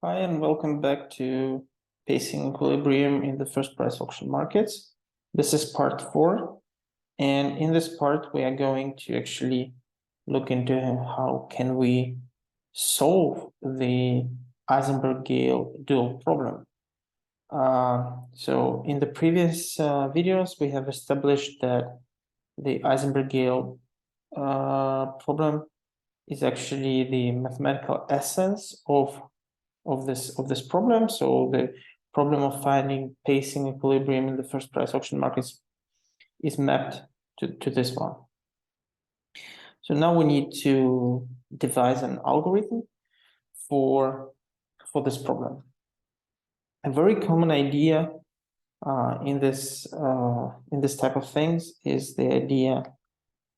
Hi, and welcome back to Pacing Equilibrium in the First Price Auction Markets. This is part 4, and in this part we are going to actually look into how can we solve the Eisenberg-Gale dual problem. So in the previous videos we have established that the Eisenberg-Gale problem is actually the mathematical essence of this problem. So the problem of finding pacing equilibrium in the first price auction markets is mapped to this one. So now we need to devise an algorithm for this problem. A very common idea in this type of things is the idea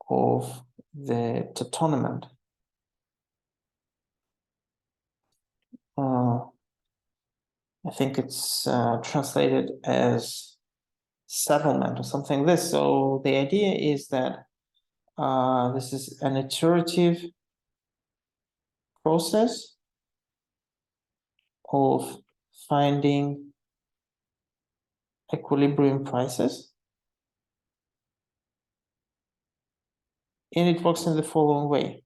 of the Tatonnement. I think it's translated as settlement or something like this. So the idea is that this is an iterative process of finding equilibrium prices. And it works in the following way.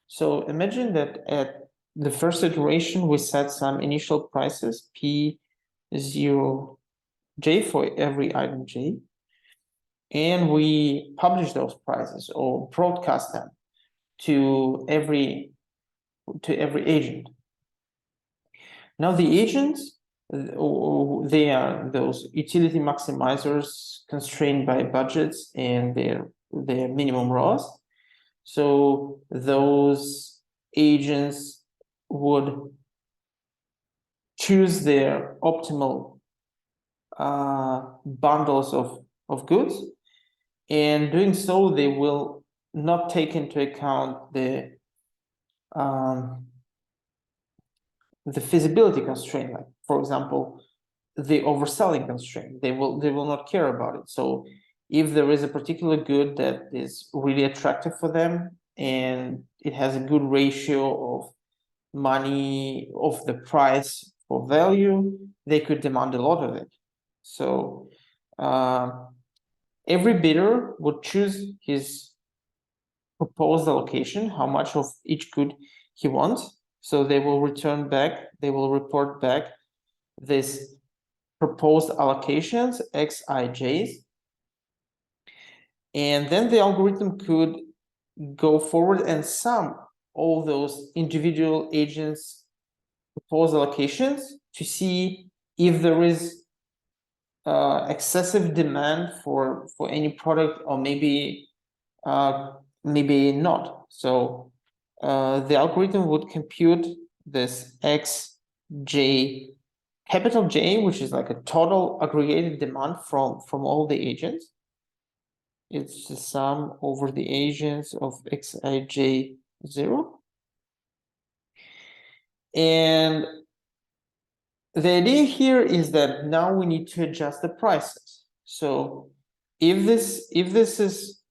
So imagine that at the first iteration, we set some initial prices, P0 J for every item J, and we publish those prices or broadcast them to every agent. Now the agents, they are those utility maximizers constrained by budgets and their minimum ROAS. So those agents would choose their optimal bundles of goods, and doing so they will not take into account the feasibility constraint, like for example the overselling constraint. They will not care about it. So if there is a particular good that is really attractive for them and it has a good ratio of money of the price for value, they could demand a lot of it. So every bidder would choose his proposed allocation, how much of each good he wants. So they will report back this proposed allocations, xij's, and then the algorithm could go forward and sum all those individual agents' proposed allocations to see if there is excessive demand for any product, or maybe not. So the algorithm would compute this xj, capital J, which is like a total aggregated demand from all the agents. It's the sum over the agents of xij 0. And the idea here is that now we need to adjust the prices. So if this is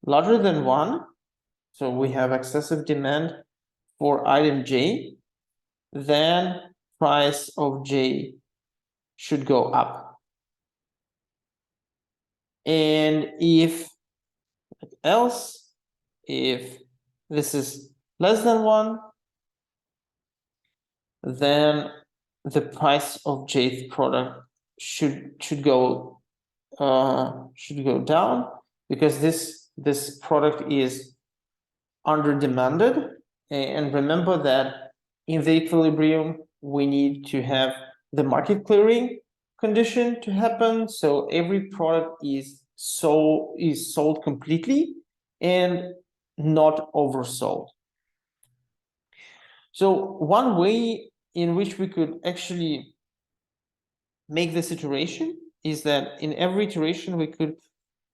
larger than 1, so we have excessive demand for item J, then price of J should go up. And if this is less than 1, then the price of J's product should go down, because this product is under demanded. And remember that in the equilibrium we need to have the market clearing condition to happen, so every product is sold completely and not oversold. So one way in which we could actually make this iteration is that in every iteration we could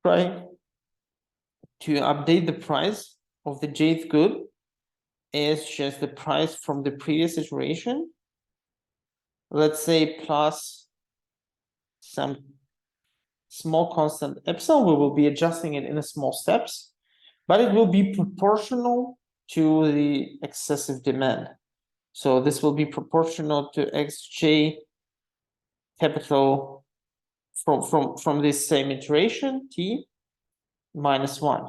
try to update the price of the jth good as just the price from the previous iteration, let's say plus some small constant epsilon. We will be adjusting it in small steps, but it will be proportional to the excessive demand. So this will be proportional to xj capital from this same iteration, t minus 1.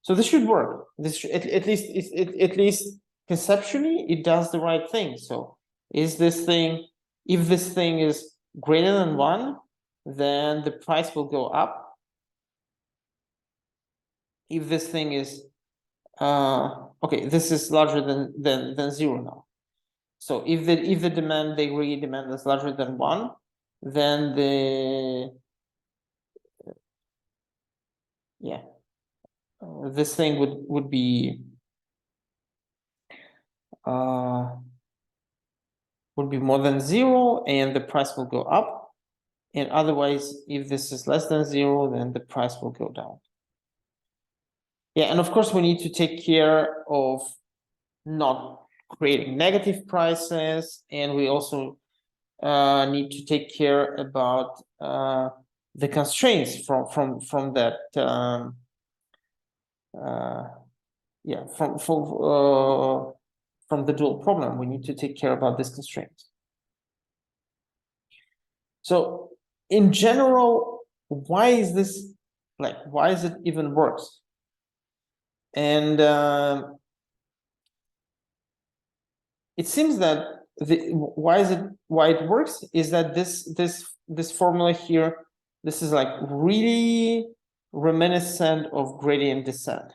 So this should work. This should, at least conceptually, it does the right thing. So is this thing, if this thing is greater than 1, then the price will go up. If this thing is okay, this is larger than 0 now. So if the demand, the aggregate demand is larger than 1, then this thing would be more than 0, and the price will go up. And otherwise, if this is less than 0, then the price will go down. Yeah, and of course we need to take care of not creating negative prices, and we also need to take care about the constraints from that from the dual problem. We need to take care about this constraint. So in general, why is this, like, why is it even works? And it seems that why it works is that this formula here, this is like really reminiscent of gradient descent.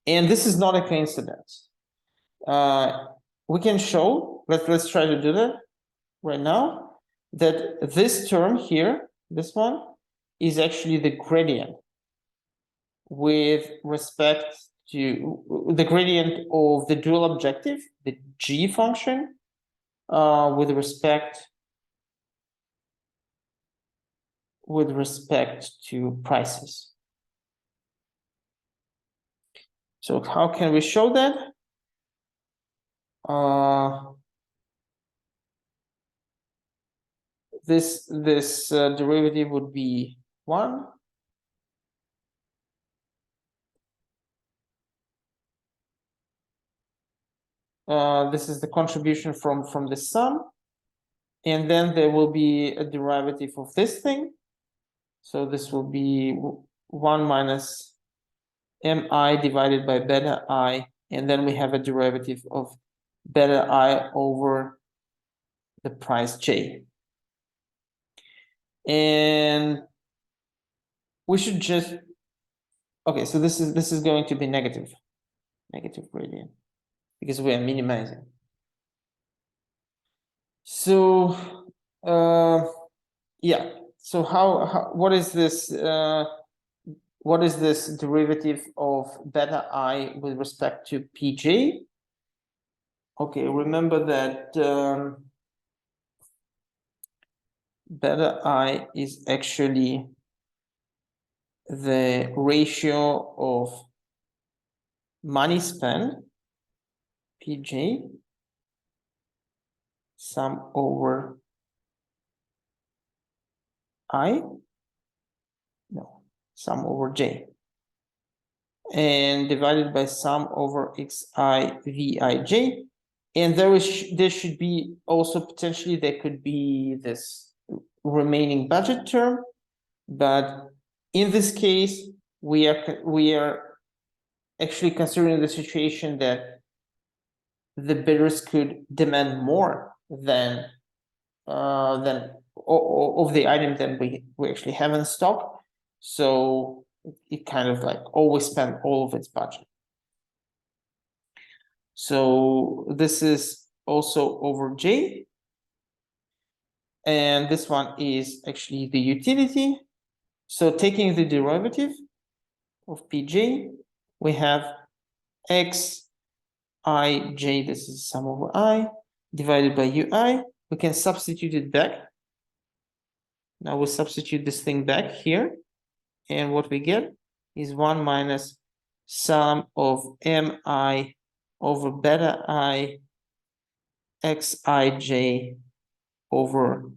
And this is not a coincidence. We can show, let's try to do that right now, that this term here, this one, is actually the gradient with respect to the gradient of the dual objective, the g function, with respect to prices. So how can we show that? This derivative would be 1. This is the contribution from the sum, and then there will be a derivative of this thing. So this will be 1 minus mi divided by beta I, and then we have a derivative of beta I over the price j. And we should just, okay, so this is going to be negative gradient because we are minimizing. So yeah, so what is this derivative of beta I with respect to pj? Okay, remember that beta I is actually the ratio of money spent, pj, sum over I, no, sum over j, and divided by sum over xi vij. And there should be also potentially, there could be this remaining budget term, but in this case we are actually considering the situation that the bidders could demand more than of the item that we actually have in stock, so it kind of like always spend all of its budget. So this is also over j, and this one is actually the utility. So taking the derivative of pj, we have xij, this is sum over I, divided by ui. We can substitute it back. Now we substitute this thing back here, and what we get is 1 minus sum of mi over beta I xij over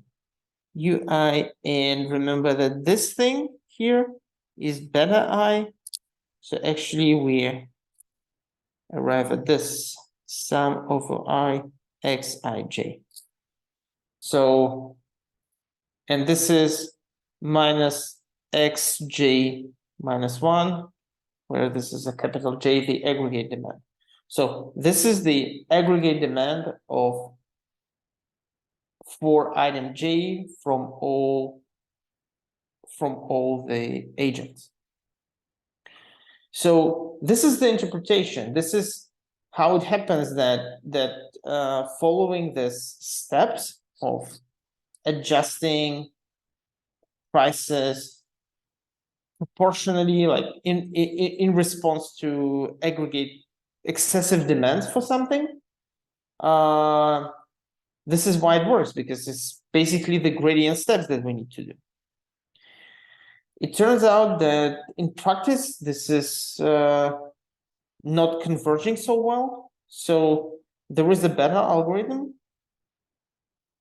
ui. And remember that this thing here is beta I, so actually arrive at this sum over I xij. So, and this is minus xj minus 1, where this is a capital J, the aggregate demand. So this is the aggregate demand of for item J from all the agents. So this is the interpretation. This is how it happens that following these steps of adjusting prices proportionally, like in response to aggregate excessive demands for something. This is why it works, because it's basically the gradient steps that we need to do. It turns out that in practice, this is not converging so well. So there is a better algorithm.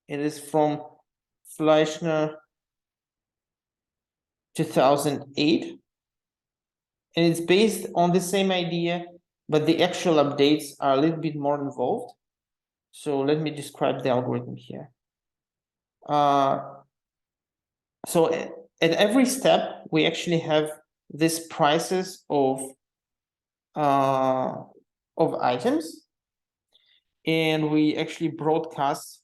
It is from Fleishner 2008. And it's based on the same idea, but the actual updates are a little bit more involved. So let me describe the algorithm here. So at every step, we actually have these prices of items, and we actually broadcast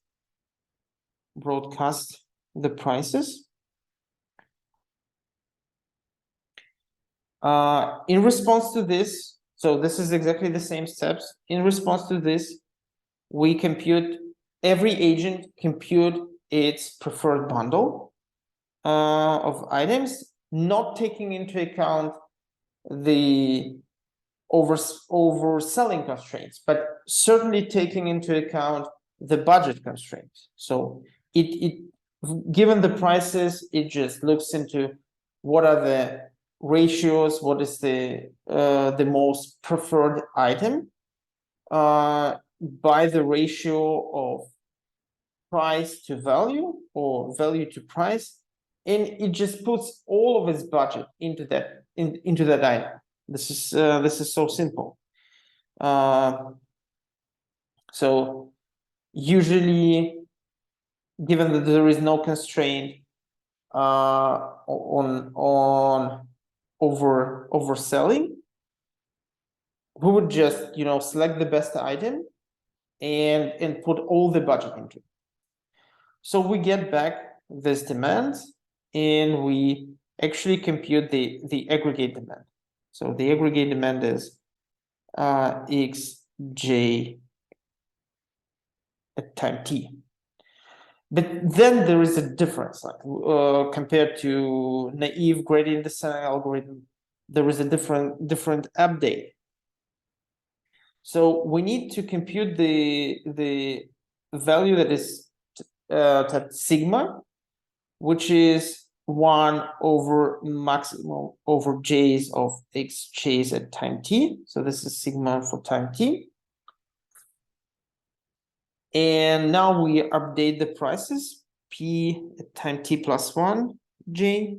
the prices. In response to this, so this is exactly the same steps. In response to this, we compute, every agent compute its preferred bundle of items, not taking into account the overselling constraints, but certainly taking into account the budget constraints. So it given the prices, it just looks into what are the ratios, what is the most preferred item by the ratio of price to value or value to price, and it just puts all of its budget into that into that item. This is so simple. So usually, given that there is no constraint on overselling, we would just select the best item and put all the budget into it. So we get back this demand, and we actually compute the aggregate demand. So the aggregate demand is xj at time t. But then there is a difference, like compared to naive gradient descent algorithm, there is a different update. So we need to compute the value that is that sigma, which is 1 over maximum over j's of xj's at time t. So this is sigma for time t. And now we update the prices. P at time t plus 1 j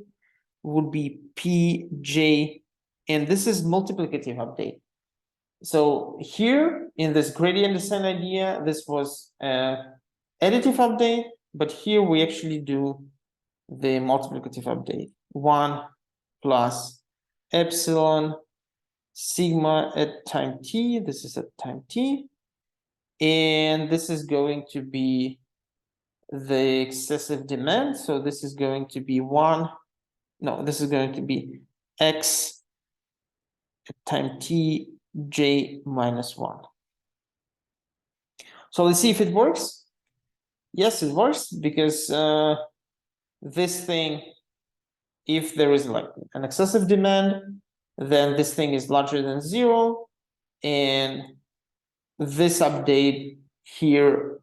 would be pj, and this is multiplicative update. So here in this gradient descent idea, this was additive update, but here we actually do the multiplicative update. 1 plus epsilon sigma at time t. This is at time t. And this is going to be the excessive demand. So this is going to be 1. No, this is going to be x at time t j minus 1. So let's see if it works. Yes, it works, because this thing, if there is like an excessive demand, then this thing is larger than 0, and this update here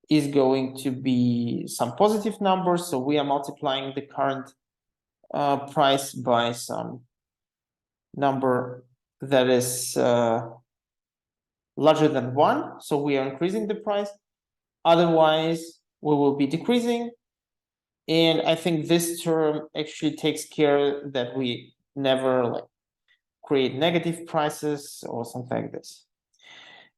is going to be some positive numbers. So we are multiplying the current price by some number that is larger than 1. So we are increasing the price. Otherwise, we will be decreasing. And I think this term actually takes care that we never create negative prices or something like this.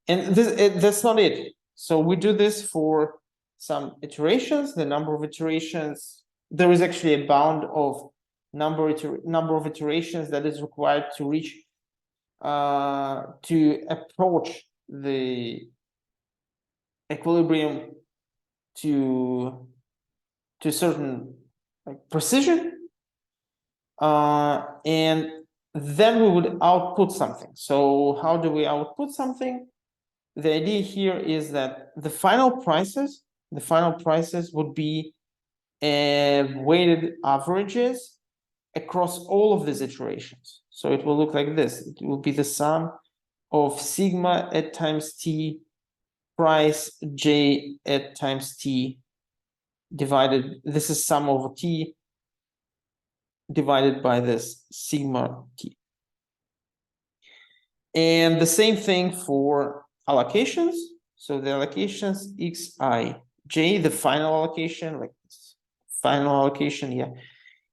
And that's not it. So we do this for some iterations, the number of iterations. There is actually a bound of number of iterations that is required to reach to approach the equilibrium to certain like precision, and then we would output something. So how do we output something? The idea here is that the final prices would be weighted averages across all of these iterations. So it will look like this. It will be the sum of sigma at times t price j at times t divided. This is sum over t divided by this sigma t. And the same thing for allocations. So the allocations xij, the final allocation, like this, final allocation, yeah,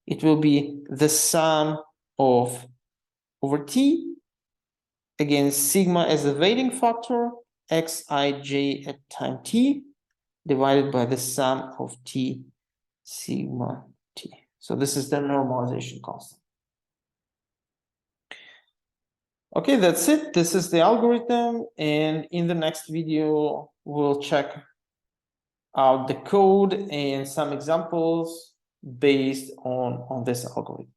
it will be the sum of over t, again sigma as the weighting factor, xij at time t divided by the sum of t sigma t. So this is the normalization constant. Okay, that's it. This is the algorithm, and in the next video we'll check out the code and some examples based on this algorithm.